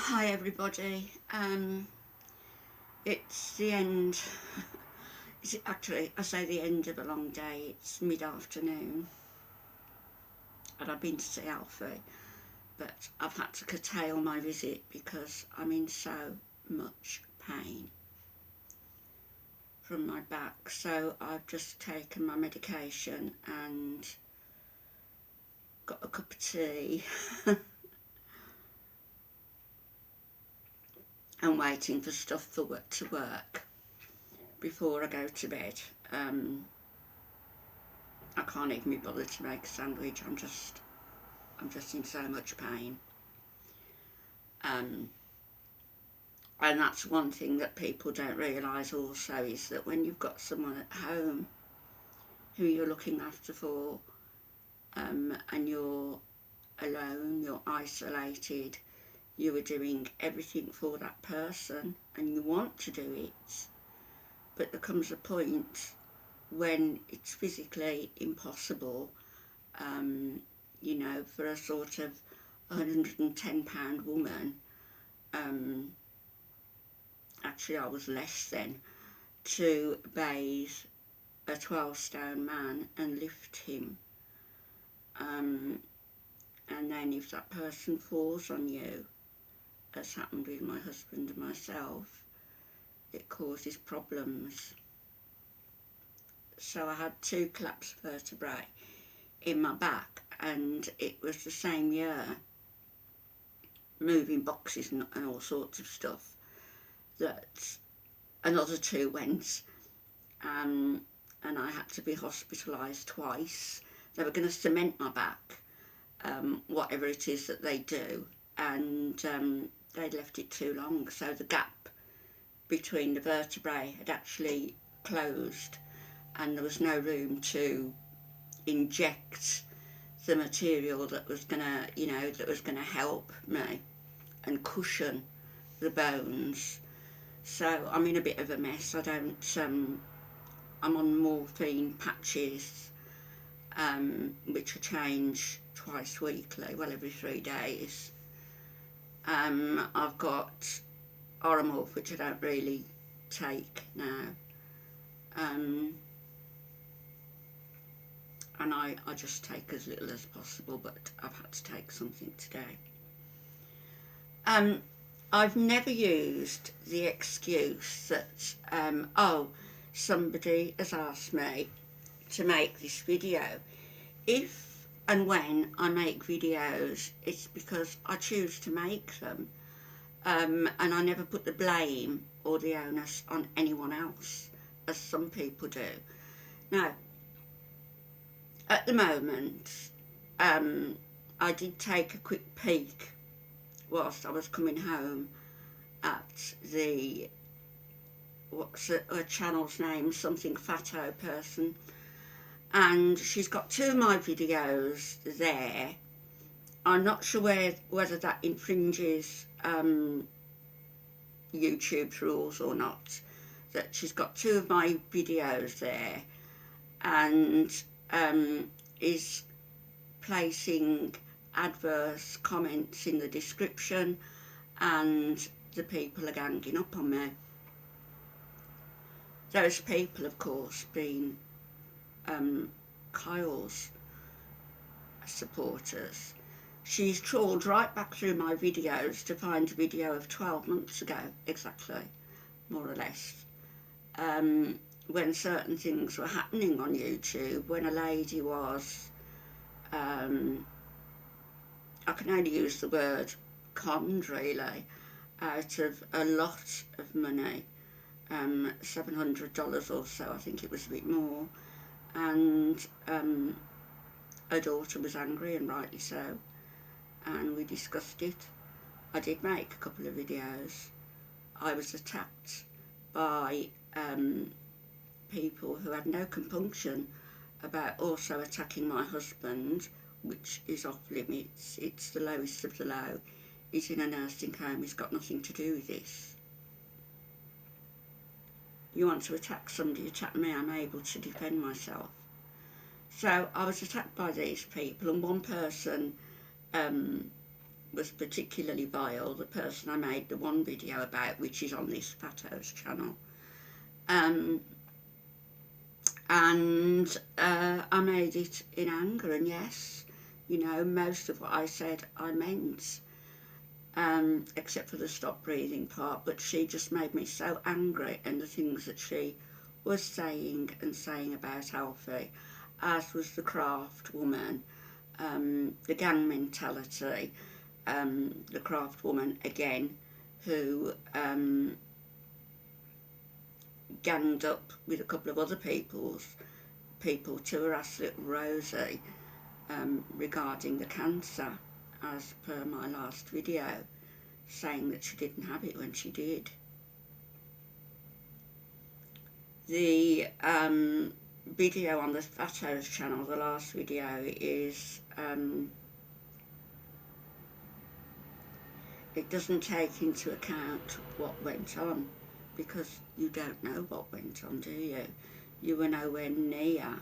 Hi everybody. It's the end. Actually, I say the end of a long day. It's mid-afternoon, and I've been to see Alfie, but I've had to curtail my visit because I'm in so much pain from my back. So I've just taken my medication and got a cup of tea and waiting for stuff to work before I go to bed. I can't even be bothered to make a sandwich. I'm just in so much pain. Um, and that's one thing that people don't realise also, is that when you've got someone at home who you're looking after for, and you're alone, you're isolated, you are doing everything for that person and you want to do it, but there comes a point when it's physically impossible, um, for a sort of £110 woman, um, actually I was less then, to bathe a 12-stone man and lift him. And then if that person falls on you, as happened with my husband and myself, it causes problems. So I had 2 collapsed vertebrae in my back, and it was the same year, moving boxes and all sorts of stuff, that another 2 went, and I had to be hospitalised twice. They were going to cement my back, whatever it is that they do, and they'd left it too long, so the gap between the vertebrae had actually closed, and there was no room to inject the material that was gonna help me and cushion the bones. So I'm in a bit of a mess. I'm on morphine patches, which I change twice weekly, well, every 3 days. I've got Oromorph, which I don't really take now. And I just take as little as possible, but I've had to take something today. I've never used the excuse that, somebody has asked me to make this video. If and when I make videos, it's because I choose to make them, and I never put the blame or the onus on anyone else, as some people do. Now, at the moment, I did take a quick peek whilst I was coming home at the, what's her channel's name, something Fatto person, and she's got 2 of my videos there. I'm not sure whether that infringes YouTube's rules or not, that she's got 2 of my videos there, and is placing adverse comments in the description, and the people are ganging up on me. Those people, of course, being Kyle's supporters. She's trawled right back through my videos to find a video of 12 months ago, exactly, more or less, when certain things were happening on YouTube, when a lady was, I can only use the word conned, really, out of a lot of money, $700 or so, I think it was a bit more, and her daughter was angry, and rightly so, and we discussed it. I did make a couple of videos. I was attacked by people who had no compunction about also attacking my husband, which is off limits. It's the lowest of the low. He's in a nursing home. He's got nothing to do with this. You want to attack somebody, attack me. I'm able to defend myself. So I was attacked by these people, and one person was particularly vile, the person I made the one video about, which is on this Fatos channel. And I made it in anger, and yes, you know, most of what I said I meant, except for the stop breathing part, but she just made me so angry, and the things that she was saying and saying about Alfie, as was the craft woman, the gang mentality, the craft woman again, who ganged up with a couple of other people to harass little Rosie regarding the cancer, as per my last video, saying that she didn't have it when she did. The video on the Fatos channel, the last video, is it doesn't take into account what went on, because you don't know what went on, do you? You were nowhere near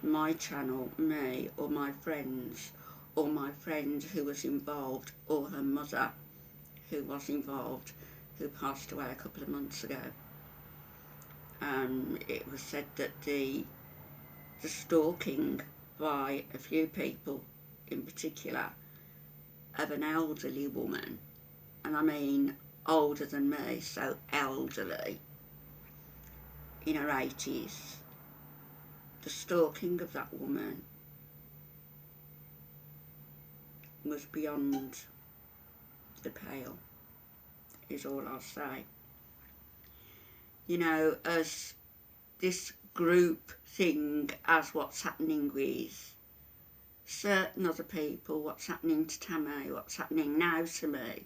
my channel, me, or my friends, or my friend who was involved, or her mother who was involved, who passed away a couple of months ago. It was said that the stalking by a few people, in particular, of an elderly woman, and I mean older than me, so elderly, in her 80s, the stalking of that woman was beyond the pale, is all I'll say. You know, as this group thing, as what's happening with certain other people, what's happening to Tammy, what's happening now to me,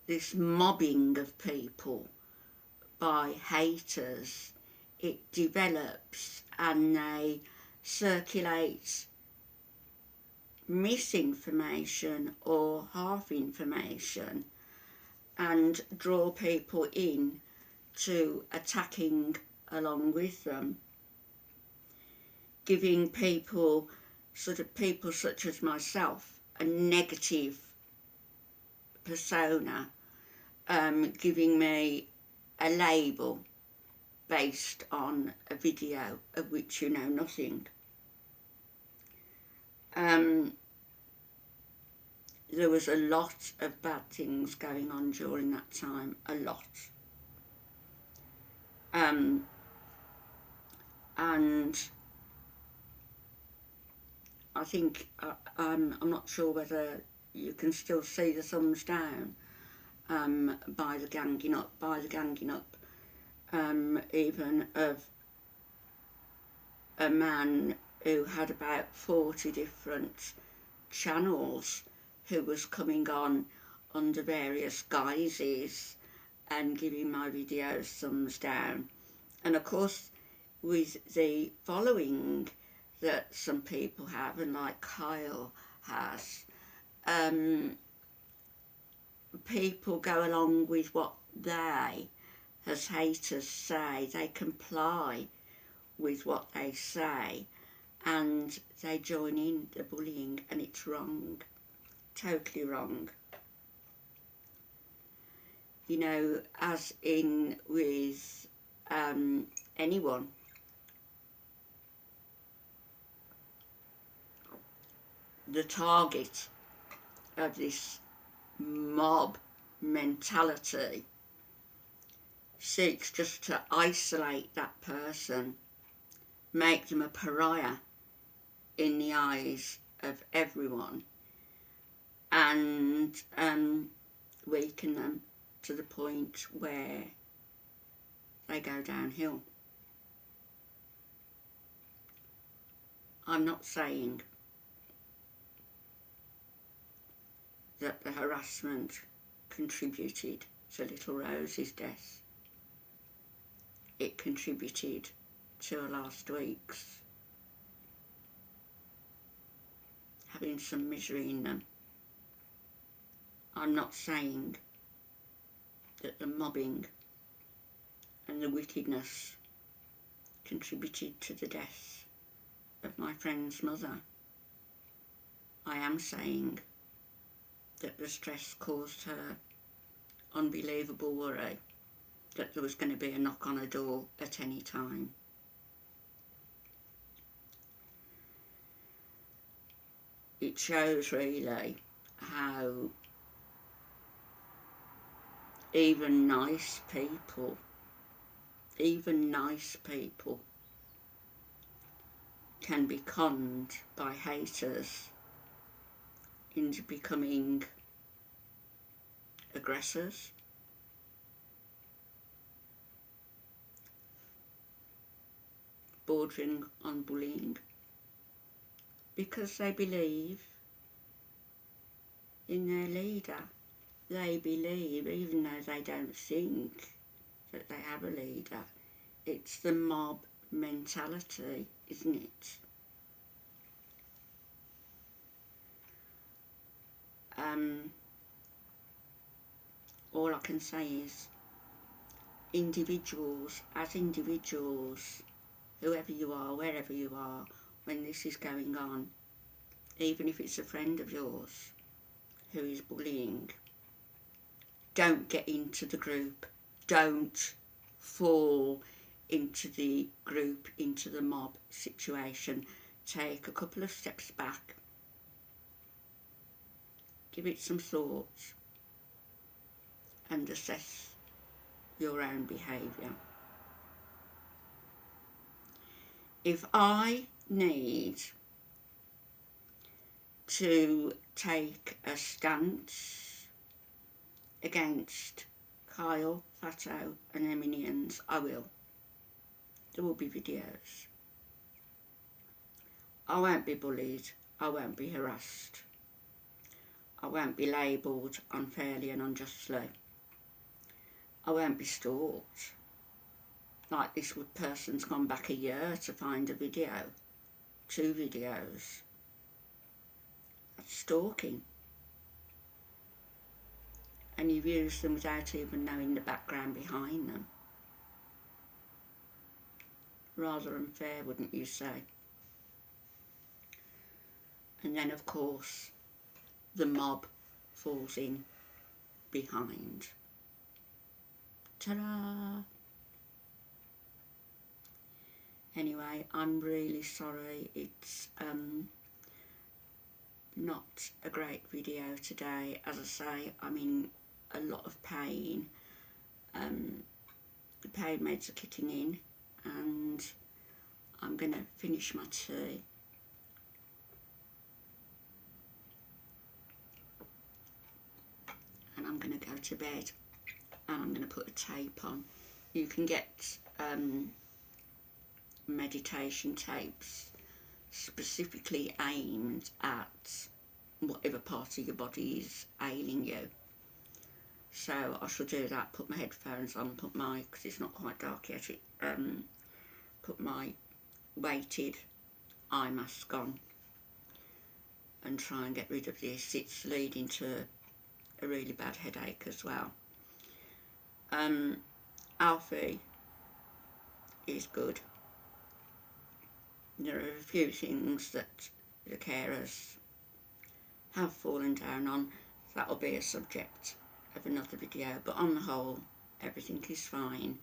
this mobbing of people by haters, it develops and they circulate misinformation or half information and draw people in to attacking along with them, giving people such as myself a negative persona, giving me a label based on a video of which you know nothing. There was a lot of bad things going on during that time, a lot. And I think, I'm not sure whether you can still see the thumbs down by the ganging up, even of a man who had about 40 different channels, who was coming on under various guises and giving my videos thumbs down. And of course, with the following that some people have, and like Kyle has, people go along with what they, as haters, say. They comply with what they say, and they join in the bullying, and it's wrong, totally wrong. You know, as in with anyone, the target of this mob mentality seeks just to isolate that person, make them a pariah in the eyes of everyone, and weaken them to the point where they go downhill. I'm not saying that the harassment contributed to little Rosie's death. It contributed to her last week's having some misery in them. I'm not saying that the mobbing and the wickedness contributed to the death of my friend's mother. I am saying that the stress caused her unbelievable worry that there was going to be a knock on her door at any time. It shows really how even nice people can be conned by haters into becoming aggressors. Bordering on bullying, because they believe in their leader. They believe, even though they don't think that they have a leader. It's the mob mentality, isn't it? All I can say is individuals, whoever you are, wherever you are, when this is going on, even if it's a friend of yours who is bullying, don't get into the group. Don't fall into the group, into the mob situation. Take a couple of steps back. Give it some thought and assess your own behaviour. If I need to take a stance against Kyle, Fatto and their minions, I will. There will be videos. I won't be bullied. I won't be harassed. I won't be labelled unfairly and unjustly. I won't be stalked. Like this person's gone back a year to find a video. 2 videos. That's stalking. And you've used them without even knowing the background behind them. Rather unfair, wouldn't you say? And then, of course, the mob falls in behind. Ta-da! Anyway, I'm really sorry. It's not a great video today. As I say, I'm in a lot of pain. The pain meds are kicking in, and I'm going to finish my tea. And I'm going to go to bed, and I'm going to put a tape on. You can get meditation tapes specifically aimed at whatever part of your body is ailing you. So I shall do that, put my headphones on, because it's not quite dark yet, put my weighted eye mask on and try and get rid of this. It's leading to a really bad headache as well. Alfie is good. There are a few things that the carers have fallen down on. That'll be a subject of another video, but on the whole everything is fine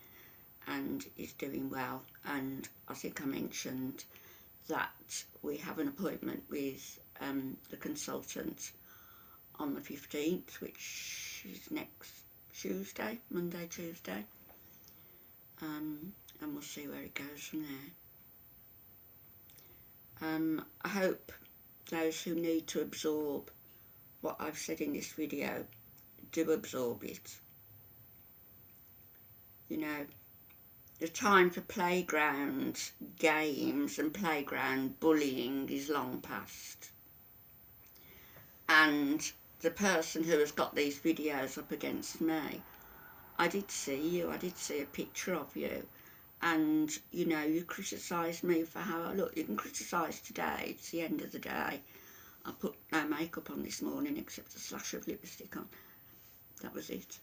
and is doing well. And I think I mentioned that we have an appointment with the consultant on the 15th, which is next Tuesday, Monday, Tuesday, and we'll see where it goes from there. I hope those who need to absorb what I've said in this video do absorb it. You know, the time for playground games and playground bullying is long past. And the person who has got these videos up against me, I did see you, I did see a picture of you, and you know, you criticised me for how I look. You can criticise today, it's the end of the day. I put no makeup on this morning except a slash of lipstick on. That was it.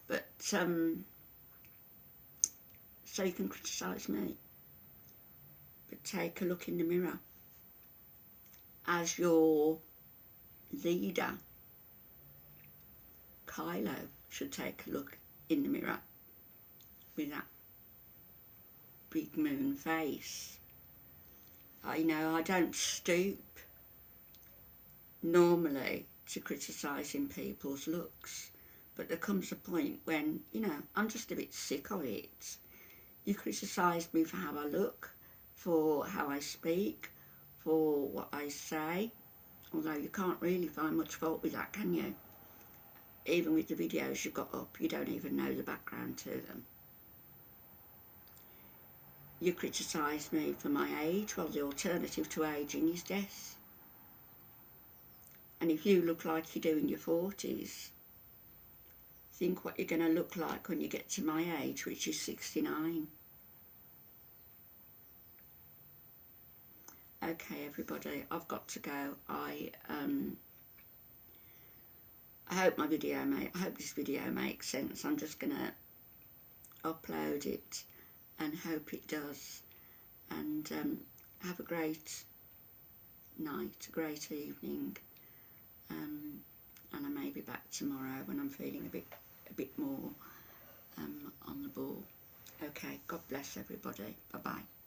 But so you can criticise me, but take a look in the mirror as you're leader, Kylo, should take a look in the mirror with that big moon face. I know I don't stoop normally to criticising people's looks, but there comes a point when, I'm just a bit sick of it. You criticise me for how I look, for how I speak, for what I say, although you can't really find much fault with that, can you? Even with the videos you've got up, you don't even know the background to them. You criticise me for my age. Well, the alternative to ageing is death. And if you look like you do in your 40s, think what you're going to look like when you get to my age, which is 69. Okay, everybody, I've got to go. I hope I hope this video makes sense. I'm just going to upload it and hope it does. And have a great night, a great evening. And I may be back tomorrow when I'm feeling a bit more on the ball. Okay, God bless everybody. Bye-bye.